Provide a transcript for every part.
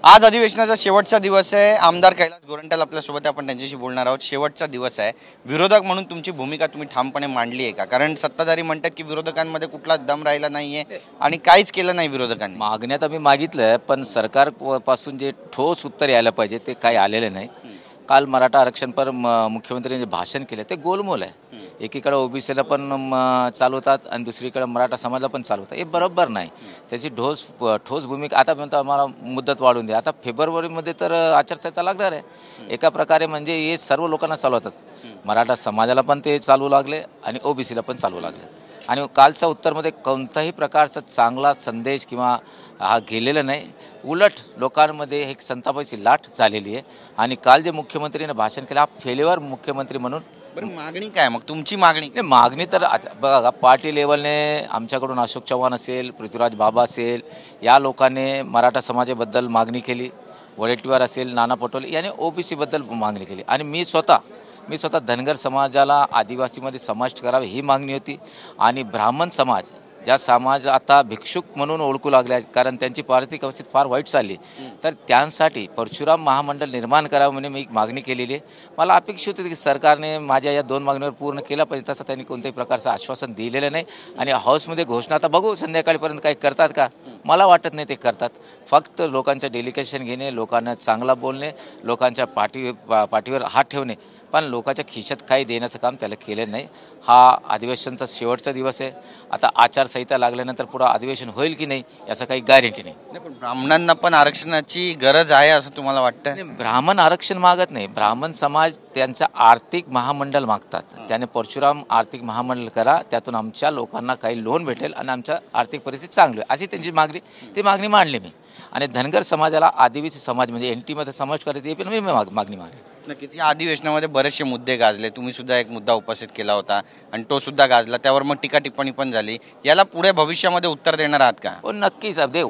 आज अधिवेशनाचा शेवटचा दिवस आहे। आमदार कैलास गोरंट्याल आपल्यासोबत आहे, आपण त्यांच्याशी बोलणार आहोत। शेवटचा दिवस आहे, विरोधक म्हणून तुमची भूमिका तुम्ही ठामपणे मांडली आहे का? कारण सत्ताधारी म्हणतात की विरोधकांमध्ये कुठला दम राहिला नाहीये आणि काहीच केलं नाही विरोधकांनी। मागण्यात आम्ही मागितलं, पण सरकार पासून जे ठोस उत्तर यायला पाहिजे ते काही आलेले नाही। काल मराठा आरक्षण पर मुख्यमंत्र्यांनी जे भाषण केलं ते गोलमोल आहे। एकीकडे ओबीसीला पण चालवतात आणि दुसरीकडे मराठा समाजाला पण चालवतात, हे बरोबर नाही। त्याची ठोस भूमिका आता म्हणतो आम्हाला मुदत वाढवून द्या। आता फेब्रुवारीमध्ये तर आचारसंहिता लागणार आहे। एका प्रकारे म्हणजे हे सर्व लोकांना चालवतात, मराठा समाजाला पण ते चालू लागले आणि ओबीसीला पण चालू लागले। आणि कालच्या उत्तरमध्ये कोणताही प्रकारचा चांगला संदेश किंवा हा गेलेला नाही, उलट लोकांमध्ये एक संतापाची लाट झालेली आहे। आणि काल जे मुख्यमंत्रीने भाषण केलं, हा फेल्युअर मुख्यमंत्री म्हणून। बरं, मागणी काय मग तुमची? मागणी तर बघा, पार्टी लेवलने आमच्याकडून अशोक चव्हाण असेल, पृथ्वीराज बाबा असेल, या लोकांनी मराठा समाजाबद्दल मागणी केली। वडेट्टीवार असेल, नाना पटोले याने ओबीसीबद्दल मागणी केली। आणि मी स्वतः धनगर समाजाला आदिवासीमध्ये समाविष्ट करावे ही मागणी होती। आणि ब्राह्मण समाज, ज्या समाज आता भिक्षुक म्हणून ओळखू लागले आहेत, कारण त्यांची आर्थिक अवस्था फार वाईट चालली, तर त्यांसाठी परशुराम महामंडळ निर्माण करावं म्हणून मी एक मागणी केलेली आहे। मला अपेक्षा होती की सरकारने माझ्या या दोन मागणीवर पूर्ण केला पाहिजे, तसं त्यांनी कोणत्याही प्रकारचं आश्वासन दिलेलं नाही। आणि हाऊसमध्ये घोषणा आता बघू संध्याकाळपर्यंत काही करतात का, मला वाटत नाही ते करतात। फक्त लोकांचं डेलिकेशन घेणे, लोकांना चांगला बोलणे, लोकांच्या पाठीवर हात ठेवणे, पण लोकांच्या खिशात काही देण्याचं काम त्याला केलं नाही। हा अधिवेशनचा शेवटचा दिवस आहे। आता आचारसंहिता लागल्यानंतर पुढं अधिवेशन होईल की नाही याचं काही गॅरंटी नाही। पण ब्राह्मणांना पण आरक्षणाची गरज आहे असं तुम्हाला वाटतं? ब्राह्मण आरक्षण मागत नाही, ब्राह्मण समाज त्यांचं आर्थिक महामंडळ मागतात। त्याने परशुराम आर्थिक महामंडळ करा, त्यातून आमच्या लोकांना काही लोन भेटेल आणि आमच्या आर्थिक परिस्थिती चांगली होईल, अशी त्यांची मागणी, ती मागणी मांडली मी। आणि धनगर समाजाला आदिवासी समाज म्हणजे एनटीमध्ये समावेश करायची पण मी मागणी मांडली। नक्कीच या अधिवेशनामध्ये बरेचसे मुद्दे गाजले, तुम्ही सुद्धा एक मुद्दा उपस्थित केला होता आणि तो सुद्धा गाजला, त्यावर मग टीका टिप्पणी पण झाली। याला पुढे भविष्यामध्ये उत्तर देणार आहात का? हो नक्कीच, अगदी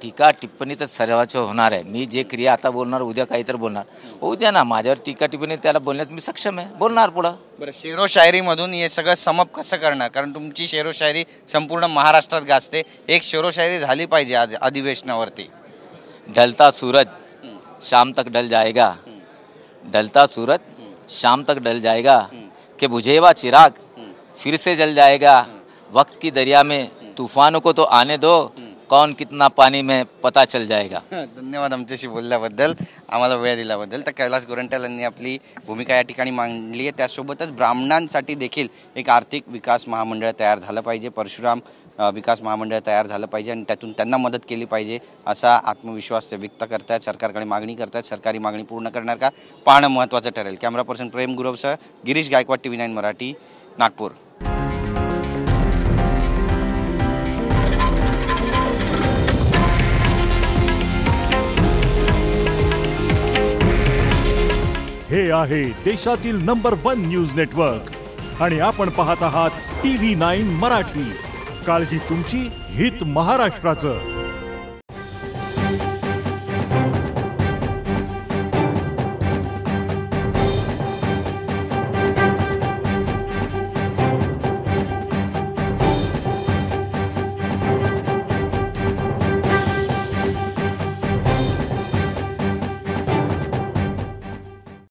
टीका टिप्पणी तर सर्वांचं होणार आहे। मी जे क्रिया आता बोलणार, उद्या काहीतरी बोलणार, उद्या ना माझ्यावर टीका टिप्पणी त्याला बोलण्यात मी सक्षम आहे, बोलणार पुढं। बरं, शेरो शायरीमधून हे सगळं समप कसं करणार? कारण तुमची शेरो शायरी संपूर्ण महाराष्ट्रात गाजते, एक शेरो शायरी झाली पाहिजे आज अधिवेशनावरती। ढलता सूरज शाम तक ढल जाएगा, ढलता सूरज शाम तक ढल जाएगा, कि बुझेवा चिराग फिर से जल जाएगा। वक्त की दरिया में तूफानों को तो आने दो, कौन कितना पानी में पता चल जाएगा। धन्यवाद आमच्याशी बोलल्याबद्दल, आम्हाला वेळ दिल्याबद्दल। तर कैलास गोरंट्याल यांनी आपली भूमिका या ठिकाणी मांडली आहे। त्यासोबतच ब्राह्मणांसाठी देखील एक आर्थिक विकास महामंडळ तयार झालं पाहिजे, परशुराम विकास महामंडळ तयार झालं पाहिजे आणि त्यातून त्यांना मदत केली पाहिजे असा आत्मविश्वास ते व्यक्त करतात। सरकारकडे मागणी करतात, सरकारी मागणी पूर्ण करणार का पाहणं महत्त्वाचं ठरेल। कॅमेरा पर्सन प्रेम गुरवसह गिरीश गायकवाड, TV9 मराठी, नागपूर। हे आहे देशातील नंबर 1 न्यूज नेटवर्क आणि आपण पाहत आहात TV9 मराठी। काळजी तुमची, हित महाराष्ट्राचं।